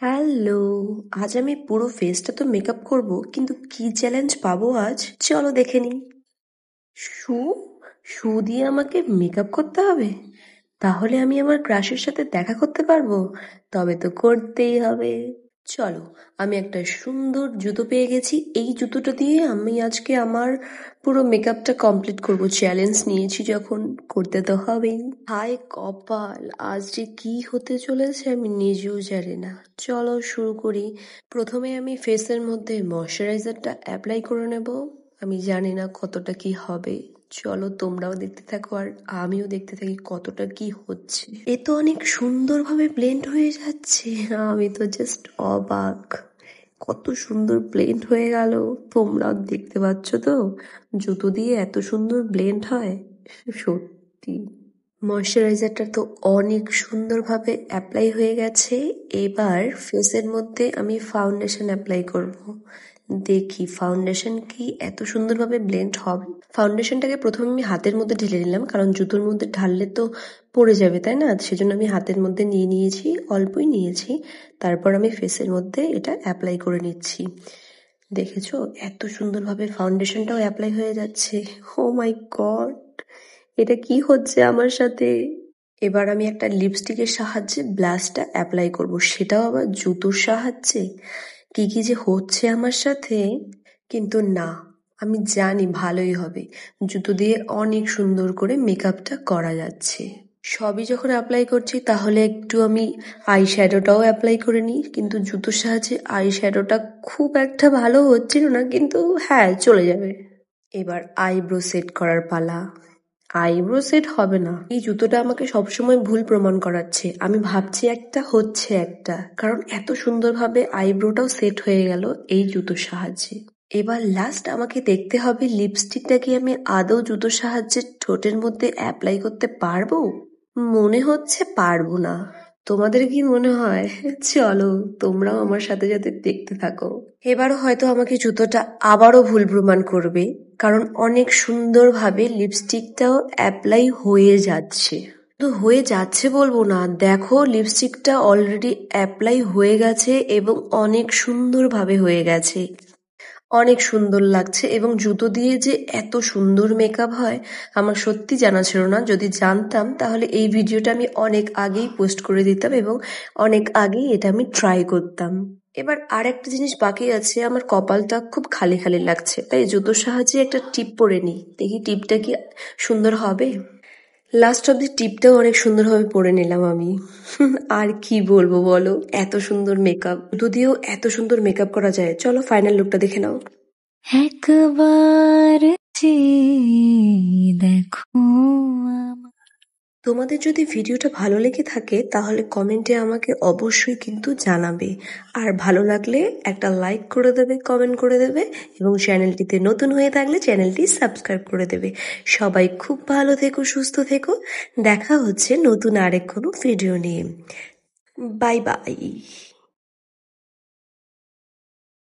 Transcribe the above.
Hello! আজ আমি পুরো ফেসটা তো মেকআপ করব, কিন্তু কি চ্যালেঞ্জ পাবো আজ? চলো দেখে নিই। শু? শু দিয়ে আমাকে মেকআপ করতে হবে? তাহলে আমি আমার ক্রাশের সাথে দেখা করতে পারবো? তবে তো করতেই হবে। চলো, আমি একটা সুন্দর জুতো পেয়ে গেছি। এই জুতোটা দিয়ে আমি আজকে আমার পুরো মেকআপটা কমপ্লিট করব। চ্যালেঞ্জ নিয়েছি যখন, করতে তো হবেই। হায় কপাল, আজ যে কি হতে চলেছে আমি নিজেও জানি না। চলো শুরু করি। প্রথমে আমি ফেসের মধ্যে ময়শ্চারাইজারটা অ্যাপ্লাই করে নেব। আমি জানি না কতটা কি হবে। চলো তোমরাও দেখতে থাকো আর আমিও দেখতে থাকি কতটা কি হচ্ছে। এ তো অনেক সুন্দরভাবে ব্লেন্ড হয়ে যাচ্ছে। আমি তো জাস্ট অবাক। কত সুন্দর ব্লেন্ড হয়ে গেল। তোমরাও দেখতে পাচ্ছ তো? জুতো দিয়ে এত সুন্দর ব্লেন্ড হয়, সত্যি। ময়শ্চারাইজারটা তো অনেক সুন্দরভাবে অ্যাপ্লাই হয়ে গেছে। এবার ফেসের মধ্যে আমি ফাউন্ডেশন অ্যাপ্লাই করব। দেখি ফাউন্ডেশন কি এত সুন্দরভাবে ব্লেন্ড হবে। ফাউন্ডেশনটাকে প্রথমে আমি হাতের মধ্যে ঢেলে নিলাম, কারণ জুতোর মধ্যে ঢাললে তো পড়ে যাবে, তাই না? সেজন্য আমি হাতের মধ্যে নিয়ে নিয়েছি, অল্পই নিয়েছি। তারপর আমি ফেসের মধ্যে এটা অ্যাপ্লাই করে নিচ্ছি। দেখেছো এত সুন্দরভাবে ফাউন্ডেশনটাও অ্যাপ্লাই হয়ে যাচ্ছে। ও মাই গড, এটা কি হচ্ছে আমার সাথে? এবার আমি একটা লিপস্টিকের সাহায্যে ব্লাশটা অ্যাপ্লাই করব, সেটাও আবার জুতোর সাহায্যে। কি কি যে হচ্ছে আমার সাথে! কিন্তু না, আমি জানি ভালোই হবে। জুতো দিয়ে অনেক সুন্দর করে মেকআপটা করা যাচ্ছে। সবই যখন অ্যাপ্লাই করছি তাহলে একটু আমি আই শ্যাডোটাও অ্যাপ্লাই করে নিই। কিন্তু জুতোর সাহায্যে আই শ্যাডোটা খুব একটা ভালো হচ্ছিল না, কিন্তু হ্যাঁ চলে যাবে। এবার আইব্রো সেট করার পালা। আইব্রো সেট হবে না, এই জুতোটা আমাকে সবসময় ভুল প্রমাণ করাচ্ছে। আমি ভাবছি একটা, হচ্ছে একটা, কারণ এত সুন্দরভাবে আইব্রোটাও সেট হয়ে গেল এই জুতোর সাহায্যে। এবার লাস্ট আমাকে দেখতে হবে লিপস্টিকটা কি আমি আদৌ জুতোর সাহায্যে ঠোঁটের মধ্যে অ্যাপ্লাই করতে পারবো। মনে হচ্ছে পারবো না। তোমাদের কি মনে হয়? চলো তোমরাও আমার সাথে সাথে দেখতে থাকো। এবারও হয়তো আমাকে জুতোটা আবারও ভুল প্রমাণ করবে, কারণ অনেক সুন্দরভাবে লিপস্টিকটাও অ্যাপ্লাই হয়ে যাচ্ছে। তো হয়ে যাচ্ছে বলবো না, দেখো লিপস্টিকটা অলরেডি অ্যাপ্লাই হয়ে গেছে এবং অনেক সুন্দরভাবে হয়ে গেছে। অনেক সুন্দর লাগছে এবং জুতো দিয়ে যে এত সুন্দর মেকআপ হয় আমার সত্যি জানা ছিল না। যদি জানতাম তাহলে এই ভিডিওটা আমি অনেক আগেই পোস্ট করে দিতাম এবং অনেক আগেই এটা আমি ট্রাই করতাম। এবার আর একটা জিনিস বাকি আছে, আমার কপালটা খুব খালি খালি লাগছে, তাই জুতোর সাহায্যে একটা টিপ পরে নিই, দেখি টিপটা কি সুন্দর হবে। লাস্ট অব্দি টিপটাও অনেক সুন্দরভাবে পরে নিলাম আমি। আর কি বলবো বলো, এত সুন্দর মেকআপ, জুতো দিয়েও এত সুন্দর মেকআপ করা যায়। চলো ফাইনাল লুকটা দেখে নাও। একবার চেয়ে দেখো আমায়। তোমাদের যদি ভিডিওটা ভালো লেগে থাকে তাহলে কমেন্টে আমাকে অবশ্যই কিন্তু জানাবে। আর ভালো লাগলে একটা লাইক করে দেবে, কমেন্ট করে দেবে এবং চ্যানেলটিতে নতুন হয়ে থাকলে চ্যানেলটি সাবস্ক্রাইব করে দেবে। সবাই খুব ভালো থেকো, সুস্থ থেকো। দেখা হচ্ছে নতুন আরেক কোনো ভিডিও নিয়ে। Bye bye.